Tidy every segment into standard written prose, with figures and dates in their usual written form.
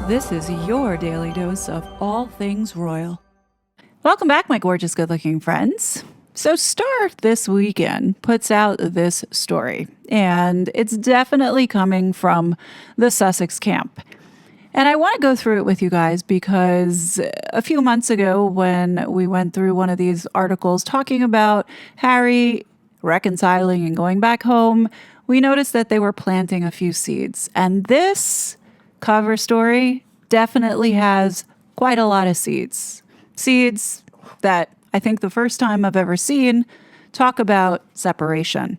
This is your daily dose of all things royal. Welcome back, my gorgeous, good-looking friends. So Star this weekend puts out this story, and it's definitely coming from the Sussex camp. And I want to go through it with you guys because a few months ago when we went through one of these articles talking about Harry reconciling and going back home, we noticed that they were planting a few seeds. And this cover story definitely has quite a lot of seeds. Seeds that I think the first time I've ever seen talk about separation.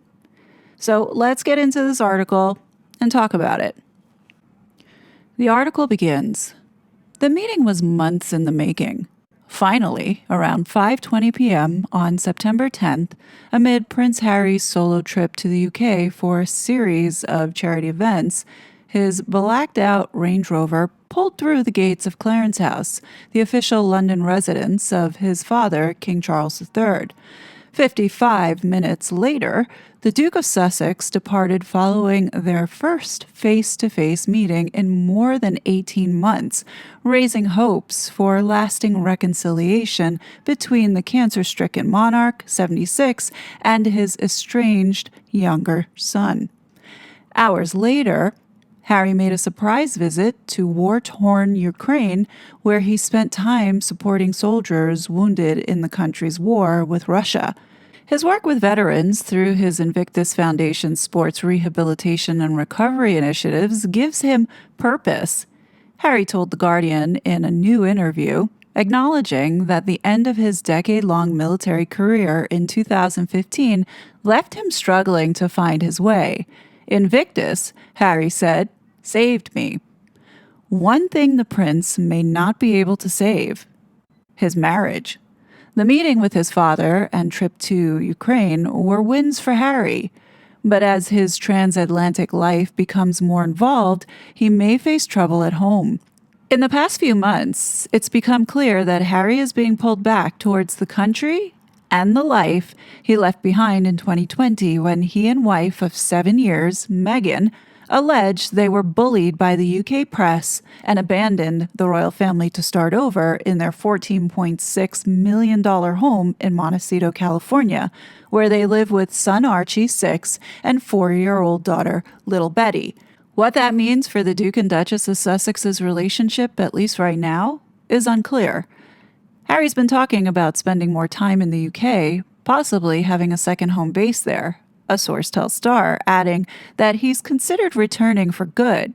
So let's get into this article and talk about it. The article begins. The meeting was months in the making. Finally, around 5:20 p.m. on September 10th, amid Prince Harry's solo trip to the UK for a series of charity events, his blacked-out Range Rover pulled through the gates of Clarence House, the official London residence of his father, King Charles III. 55 minutes later, the Duke of Sussex departed following their first face-to-face meeting in more than 18 months, raising hopes for lasting reconciliation between the cancer-stricken monarch, 76, and his estranged younger son. Hours later, Harry made a surprise visit to war-torn Ukraine, where he spent time supporting soldiers wounded in the country's war with Russia. His work with veterans through his Invictus Foundation sports rehabilitation and recovery initiatives gives him purpose, Harry told The Guardian in a new interview, acknowledging that the end of his decade-long military career in 2015 left him struggling to find his way. Invictus, Harry said, saved me. One thing the prince may not be able to save: his marriage. The meeting with his father and trip to Ukraine were wins for Harry, but as his transatlantic life becomes more involved, he may face trouble at home. In the past few months, it's become clear that Harry is being pulled back towards the country and the life he left behind in 2020 when he and wife of 7 years, Meghan, alleged they were bullied by the UK press and abandoned the royal family to start over in their $14.6 million home in Montecito, California, where they live with son Archie, 6, and 4-year-old daughter, little Betty. What that means for the Duke and Duchess of Sussex's relationship, at least right now, is unclear. Harry's been talking about spending more time in the UK, possibly having a second home base there, a source tells Star, adding that he's considered returning for good.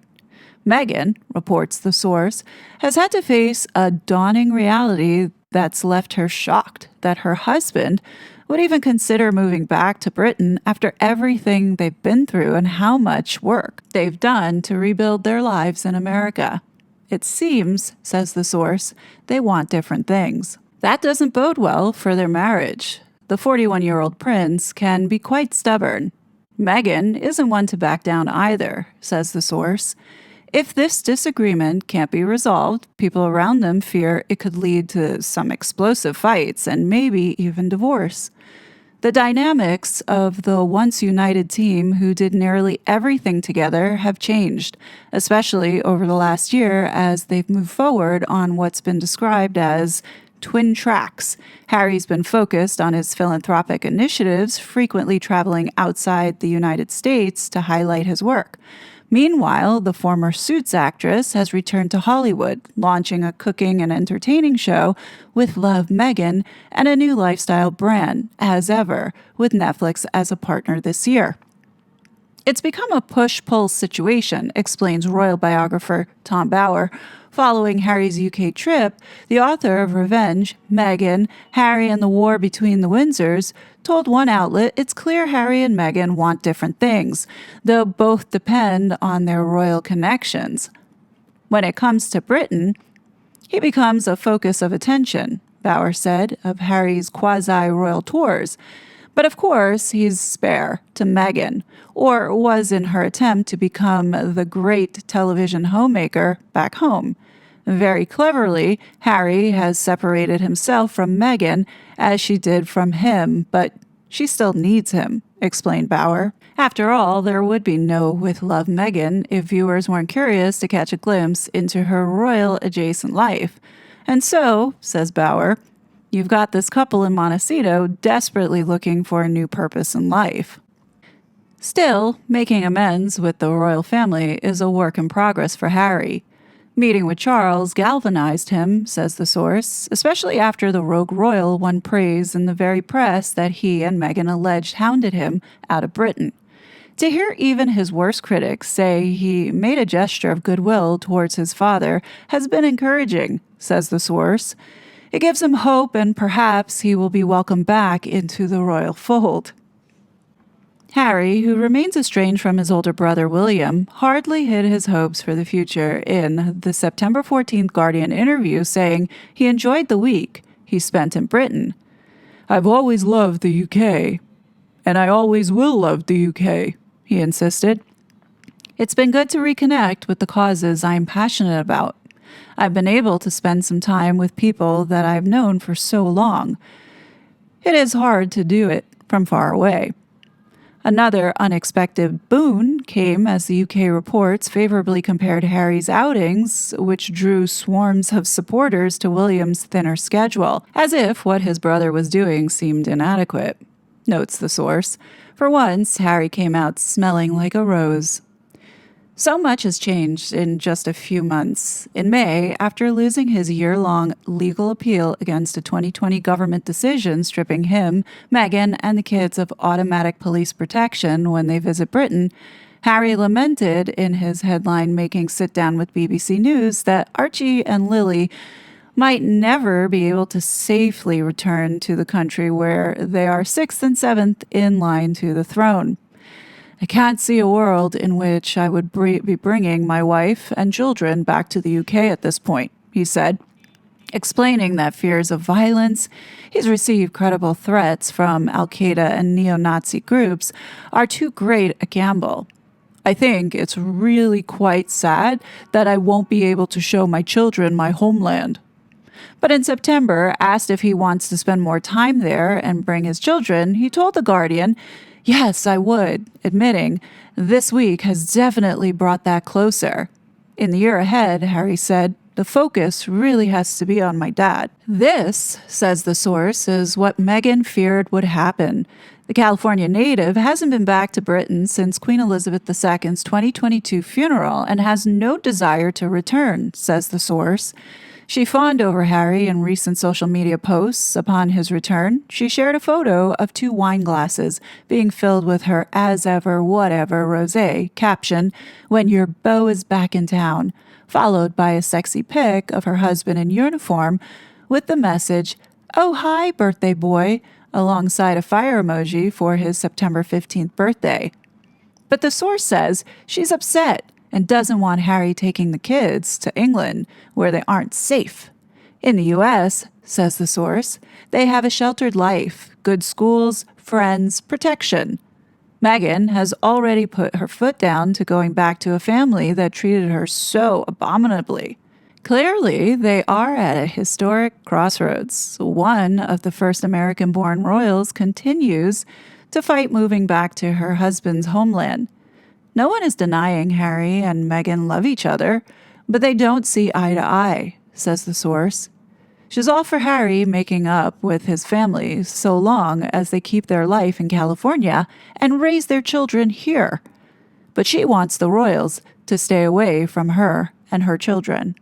Meghan, reports the source, has had to face a dawning reality that's left her shocked that her husband would even consider moving back to Britain after everything they've been through and how much work they've done to rebuild their lives in America. It seems, says the source, they want different things. That doesn't bode well for their marriage. The 41-year-old prince can be quite stubborn. Meghan isn't one to back down either, says the source. If this disagreement can't be resolved, people around them fear it could lead to some explosive fights and maybe even divorce. The dynamics of the once united team who did nearly everything together have changed, especially over the last year as they've moved forward on what's been described as twin tracks. Harry's been focused on his philanthropic initiatives, frequently traveling outside the United States to highlight his work. Meanwhile, the former Suits actress has returned to Hollywood, launching a cooking and entertaining show with Love Meghan and a new lifestyle brand, as ever, with Netflix as a partner this year. It's become a push-pull situation, explains royal biographer Tom Bower. Following Harry's UK trip, the author of Revenge, Meghan, Harry and the War Between the Windsors, told one outlet it's clear Harry and Meghan want different things, though both depend on their royal connections. When it comes to Britain, he becomes a focus of attention, Bower said, of Harry's quasi-royal tours. But of course, he's spare to Meghan, or was in her attempt to become the great television homemaker back home. Very cleverly, Harry has separated himself from Meghan as she did from him, but she still needs him. explained Bauer. After all, there would be no With Love Meghan if viewers weren't curious to catch a glimpse into her royal adjacent life. And so, says Bauer, you've got this couple in Montecito desperately looking for a new purpose in life. Still, making amends with the royal family is a work in progress for Harry. Meeting with Charles galvanized him, says the source, especially after the rogue royal won praise in the very press that he and Meghan alleged hounded him out of Britain. To hear even his worst critics say he made a gesture of goodwill towards his father has been encouraging, says the source. It gives him hope, and perhaps he will be welcomed back into the royal fold. Harry, who remains estranged from his older brother William, hardly hid his hopes for the future in the September 14th Guardian interview, saying he enjoyed the week he spent in Britain. "I've always loved the UK, and I always will love the UK," he insisted. "It's been good to reconnect with the causes I'm passionate about. I've been able to spend some time with people that I've known for so long. It is hard to do it from far away." Another unexpected boon came as the UK reports favorably compared Harry's outings, which drew swarms of supporters to William's thinner schedule, as if what his brother was doing seemed inadequate. Notes the source. For once, Harry came out smelling like a rose. So much has changed in just a few months. In May, after losing his year-long legal appeal against a 2020 government decision stripping him, Meghan, and the kids of automatic police protection when they visit Britain, Harry lamented in his headline-making sit-down with BBC News that Archie and Lily might never be able to safely return to the country where they are 6th and 7th in line to the throne. "I can't see a world in which I would be bringing my wife and children back to the UK at this point," he said, explaining that fears of violence he's received credible threats from al-Qaeda and neo-Nazi groups are too great a gamble. "I think it's really quite sad that I won't be able to show my children my homeland." But in September, asked if he wants to spend more time there and bring his children, he told The Guardian, "Yes, I would," admitting, "This week has definitely brought that closer." In the year ahead, Harry said, "The focus really has to be on my dad." This, says the source, is what Meghan feared would happen. The California native hasn't been back to Britain since Queen Elizabeth II's 2022 funeral and has no desire to return, says the source. She fawned over Harry in recent social media posts. Upon his return, she shared a photo of 2 wine glasses being filled with her as ever whatever rosé, caption, "When your beau is back in town," followed by a sexy pic of her husband in uniform with the message, "Oh hi, birthday boy," alongside a fire emoji for his September 15th birthday. But the source says she's upset and doesn't want Harry taking the kids to England, where they aren't safe. In the U.S., says the source, they have a sheltered life, good schools, friends, protection. Meghan has already put her foot down to going back to a family that treated her so abominably. Clearly, they are at a historic crossroads. One of the first American-born royals continues to fight moving back to her husband's homeland. No one is denying Harry and Meghan love each other, but they don't see eye to eye, says the source. She's all for Harry making up with his family so long as they keep their life in California and raise their children here. But she wants the royals to stay away from her and her children.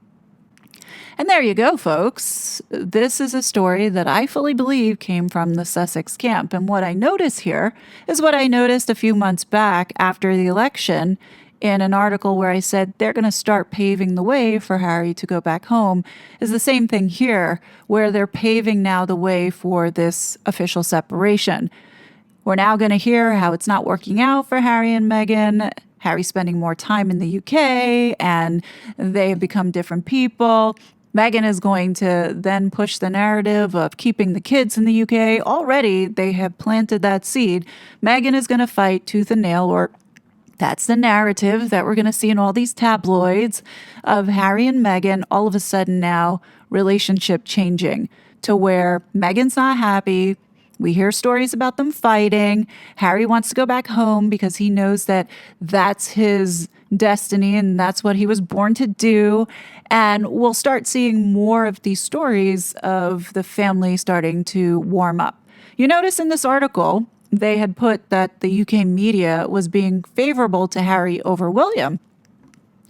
And there you go, folks. This is a story that I fully believe came from the Sussex camp. And what I notice here is what I noticed a few months back after the election in an article where I said they're going to start paving the way for Harry to go back home, is the same thing here, where they're paving now the way for this official separation. We're now going to hear how it's not working out for Harry and Meghan. Harry's spending more time in the UK, and they have become different people. Meghan is going to then push the narrative of keeping the kids in the UK. Already, they have planted that seed. Meghan is going to fight tooth and nail, or that's the narrative that we're going to see in all these tabloids of Harry and Meghan all of a sudden now relationship changing to where Meghan's not happy We hear stories about them fighting. Harry wants to go back home because he knows that that's his destiny and that's what he was born to do. And we'll start seeing more of these stories of the family starting to warm up. You notice in this article, they had put that the UK media was being favorable to Harry over William.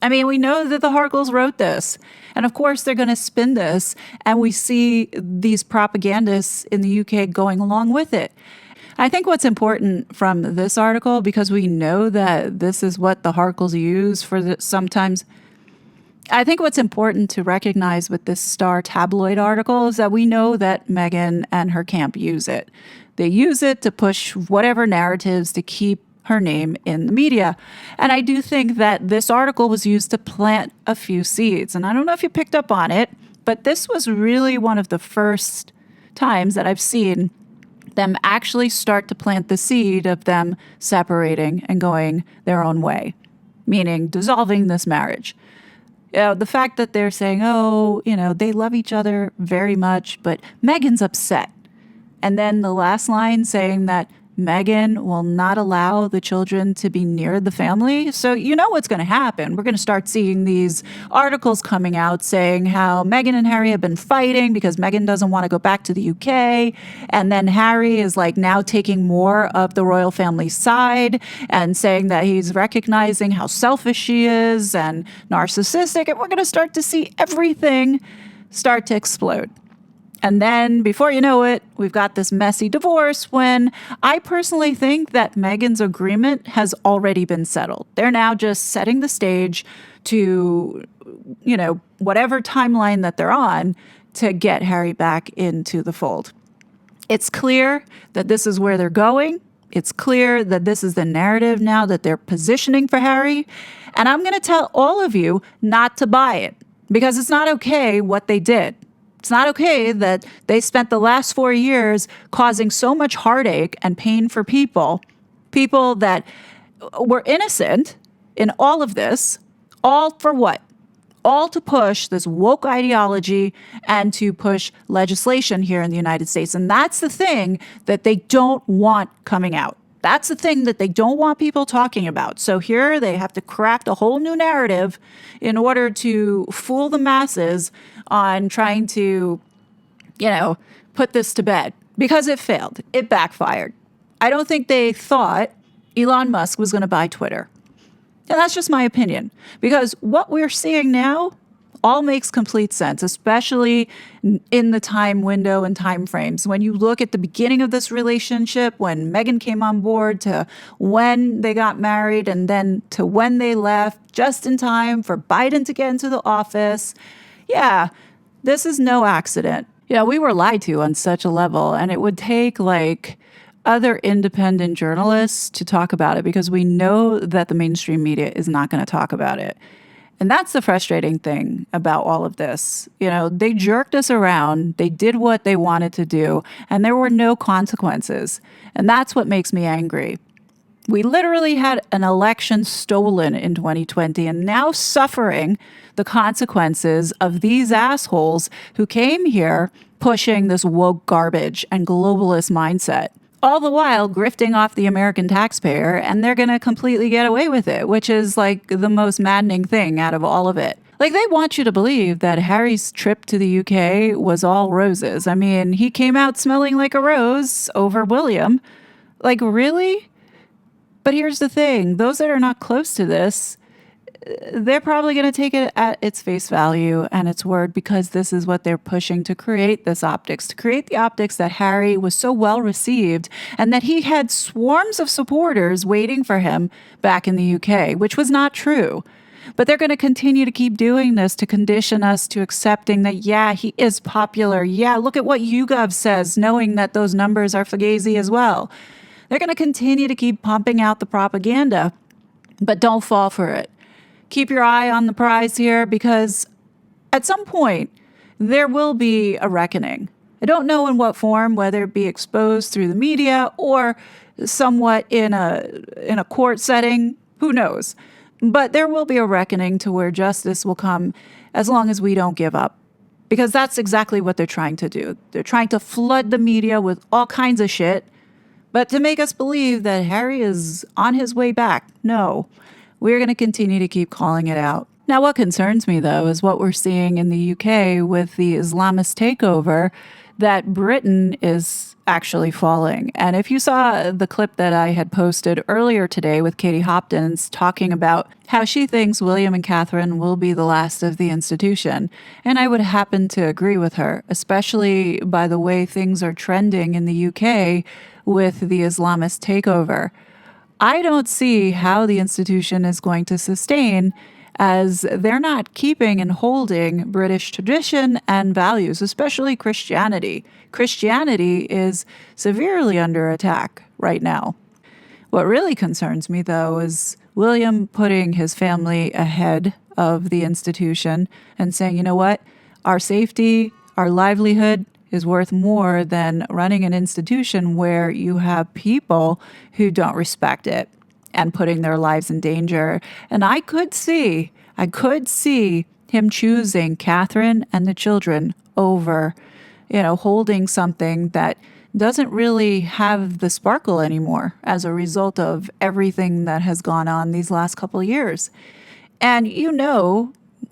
I mean, we know that the Harkles wrote this. And of course, they're going to spin this. And we see these propagandists in the UK going along with it. I think what's important from this article, because we know that this is what the Harkles use for sometimes, I think what's important to recognize with this Star tabloid article is that we know that Meghan and her camp use it. They use it to push whatever narratives to keep her name in the media. And I do think that this article was used to plant a few seeds. And I don't know if you picked up on it, but this was really one of the first times that I've seen them actually start to plant the seed of them separating and going their own way, meaning dissolving this marriage. The fact that they're saying, they love each other very much, but Meghan's upset. And then the last line saying that Meghan will not allow the children to be near the family. So you know what's going to happen. We're going to start seeing these articles coming out saying how Meghan and Harry have been fighting because Meghan doesn't want to go back to the UK. And then Harry is like now taking more of the royal family's side and saying that he's recognizing how selfish she is and narcissistic. And we're going to start to see everything start to explode. And then before you know it, we've got this messy divorce when I personally think that Meghan's agreement has already been settled. They're now just setting the stage to, whatever timeline that they're on to get Harry back into the fold. It's clear that this is where they're going. It's clear that this is the narrative now that they're positioning for Harry. And I'm going to tell all of you not to buy it because it's not okay what they did. It's not okay that they spent the last 4 years causing so much heartache and pain for people that were innocent in all of this, all for what? All to push this woke ideology and to push legislation here in the United States. And that's the thing that they don't want coming out. That's the thing that they don't want people talking about. So here they have to craft a whole new narrative in order to fool the masses on trying to, put this to bed because it failed. It backfired. I don't think they thought Elon Musk was going to buy Twitter. And that's just my opinion, because what we're seeing now all makes complete sense, especially in the time window and time frames. When you look at the beginning of this relationship, when Meghan came on board, to when they got married, and then to when they left, just in time for Biden to get into the office. Yeah, this is no accident. Yeah, we were lied to on such a level, and it would take other independent journalists to talk about it because we know that the mainstream media is not going to talk about it. And that's the frustrating thing about all of this. They jerked us around. They did what they wanted to do, and there were no consequences. And that's what makes me angry. We literally had an election stolen in 2020 and now suffering the consequences of these assholes who came here pushing this woke garbage and globalist mindset. All the while grifting off the American taxpayer, and they're going to completely get away with it, which is the most maddening thing out of all of it. They want you to believe that Harry's trip to the UK was all roses. I mean, he came out smelling like a rose over William. Really? But here's the thing. Those that are not close to this, they're probably going to take it at its face value and its word because this is what they're pushing to create this optics, to create the optics that Harry was so well received and that he had swarms of supporters waiting for him back in the UK, which was not true. But they're going to continue to keep doing this to condition us to accepting that, yeah, he is popular. Yeah, look at what YouGov says, knowing that those numbers are fugazi as well. They're going to continue to keep pumping out the propaganda, but don't fall for it. Keep your eye on the prize here because at some point there will be a reckoning. I don't know in what form, whether it be exposed through the media or somewhat in a court setting, who knows? But there will be a reckoning to where justice will come as long as we don't give up. because that's exactly what they're trying to do. They're trying to flood the media with all kinds of shit, but to make us believe that Harry is on his way back. No, we're going to continue to keep calling it out. Now, what concerns me, though, is what we're seeing in the UK with the Islamist takeover, that Britain is actually falling. And if you saw the clip that I had posted earlier today with Katie Hopkins talking about how she thinks William and Catherine will be the last of the institution, and I would happen to agree with her, especially by the way things are trending in the UK with the Islamist takeover. I don't see how the institution is going to sustain, as they're not keeping and holding British tradition and values, especially Christianity. Christianity is severely under attack right now. What really concerns me, though, is William putting his family ahead of the institution and saying, you know what, our safety, our livelihood is worth more than running an institution where you have people who don't respect it and putting their lives in danger. And I could see him choosing Catherine and the children over, holding something that doesn't really have the sparkle anymore as a result of everything that has gone on these last couple of years. And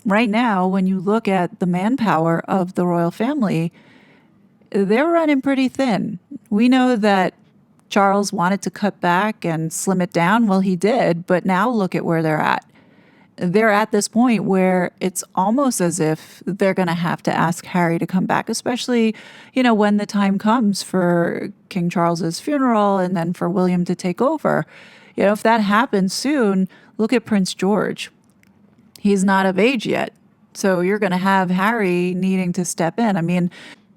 right now, when you look at the manpower of the royal family, they're running pretty thin. We know that Charles wanted to cut back and slim it down. Well, he did, but now look at where they're at. They're at this point where it's almost as if they're going to have to ask Harry to come back, especially, when the time comes for King Charles's funeral and then for William to take over. If that happens soon, look at Prince George. He's not of age yet. So you're going to have Harry needing to step in. I mean,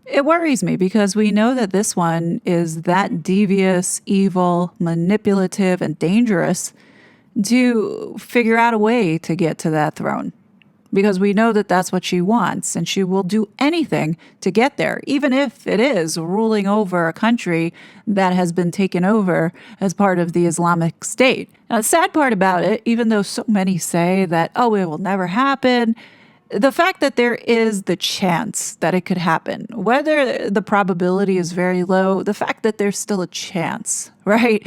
it worries me because we know that this one is that devious, evil, manipulative, and dangerous to figure out a way to get to that throne. Because we know that that's what she wants, and she will do anything to get there, even if it is ruling over a country that has been taken over as part of the Islamic State. Now, the sad part about it, even though so many say that, it will never happen, the fact that there is the chance that it could happen, whether the probability is very low, the fact that there's still a chance, right?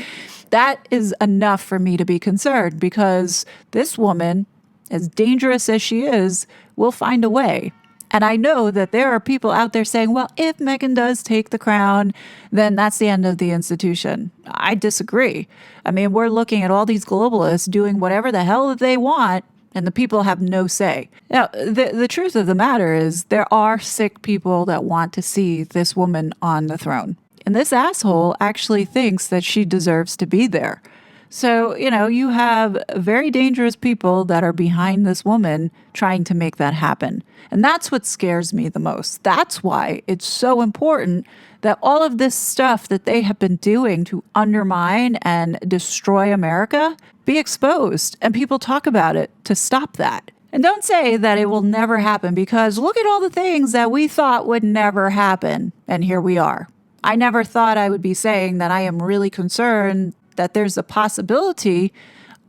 That is enough for me to be concerned, because this woman, as dangerous as she is, will find a way. And I know that there are people out there saying, well, if Meghan does take the crown, then that's the end of the institution. I disagree. I mean, we're looking at all these globalists doing whatever the hell they want, and the people have no say. Now, the truth of the matter is there are sick people that want to see this woman on the throne. And this asshole actually thinks that she deserves to be there. So, you have very dangerous people that are behind this woman trying to make that happen. And that's what scares me the most. That's why it's so important that all of this stuff that they have been doing to undermine and destroy America be exposed and people talk about it to stop that. And don't say that it will never happen, because look at all the things that we thought would never happen. And here we are. I never thought I would be saying that I am really concerned that there's a possibility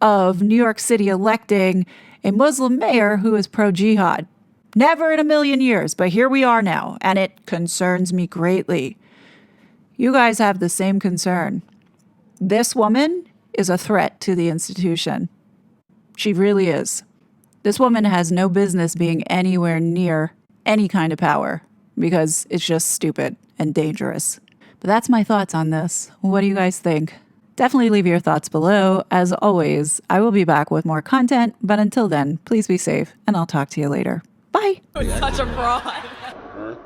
of New York City electing a Muslim mayor who is pro-jihad. Never in a million years, but here we are now, and it concerns me greatly. You guys have the same concern. This woman is a threat to the institution. She really is. This woman has no business being anywhere near any kind of power, because it's just stupid and dangerous. But that's my thoughts on this. What do you guys think? Definitely leave your thoughts below. As always, I will be back with more content, but until then, please be safe, and I'll talk to you later. Bye. Such a fraud.